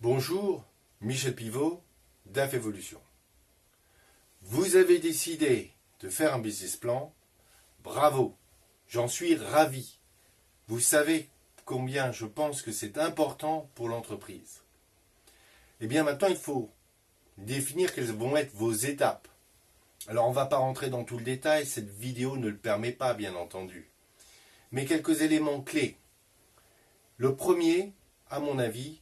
Bonjour, Michel Pivot, DAF Evolution. Vous avez décidé de faire un business plan. Bravo, j'en suis ravi. Vous savez combien je pense que c'est important pour l'entreprise. Et bien maintenant, il faut définir quelles vont être vos étapes. Alors on ne va pas rentrer dans tout le détail, cette vidéo ne le permet pas bien entendu. Mais quelques éléments clés. Le premier, à mon avis,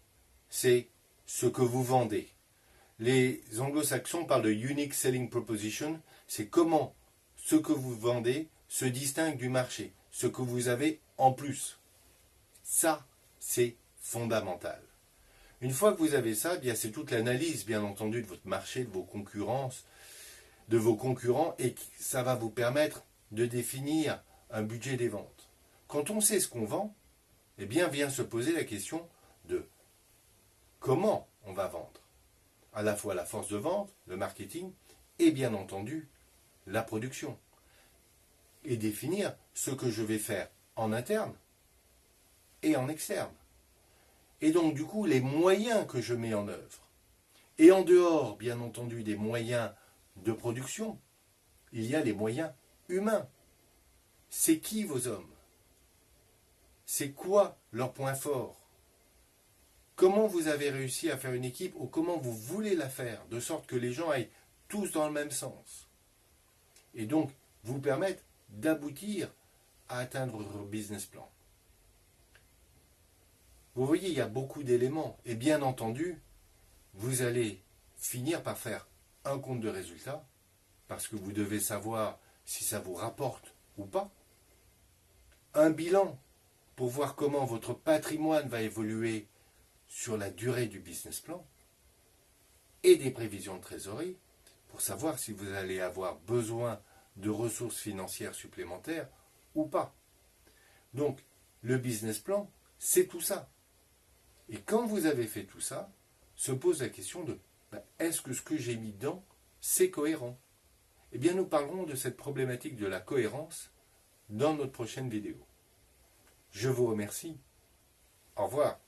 c'est ce que vous vendez. Les anglo-saxons parlent de Unique Selling Proposition, c'est comment ce que vous vendez se distingue du marché, ce que vous avez en plus. Ça, c'est fondamental. Une fois que vous avez ça, bien c'est toute l'analyse, bien entendu, de votre marché, de vos concurrences, de vos concurrents, et ça va vous permettre de définir un budget des ventes. Quand on sait ce qu'on vend, eh bien vient se poser la question de comment on va vendre. À la fois la force de vente, le marketing, et bien entendu la production. Et définir ce que je vais faire en interne et en externe. Et donc du coup les moyens que je mets en œuvre. Et en dehors, bien entendu, des moyens de production, il y a les moyens humains. C'est qui vos hommes? C'est quoi leur point fort? Comment vous avez réussi à faire une équipe ou comment vous voulez la faire, de sorte que les gens aillent tous dans le même sens. Et donc, vous permettre d'aboutir à atteindre votre business plan. Vous voyez, il y a beaucoup d'éléments. Et bien entendu, vous allez finir par faire un compte de résultats, parce que vous devez savoir si ça vous rapporte ou pas. Un bilan pour voir comment votre patrimoine va évoluer sur la durée du business plan. Et des prévisions de trésorerie pour savoir si vous allez avoir besoin de ressources financières supplémentaires ou pas. Donc, le business plan, c'est tout ça. Et quand vous avez fait tout ça, se pose la question de est-ce que ce que j'ai mis dedans, c'est cohérent? Eh bien, nous parlerons de cette problématique de la cohérence dans notre prochaine vidéo. Je vous remercie. Au revoir.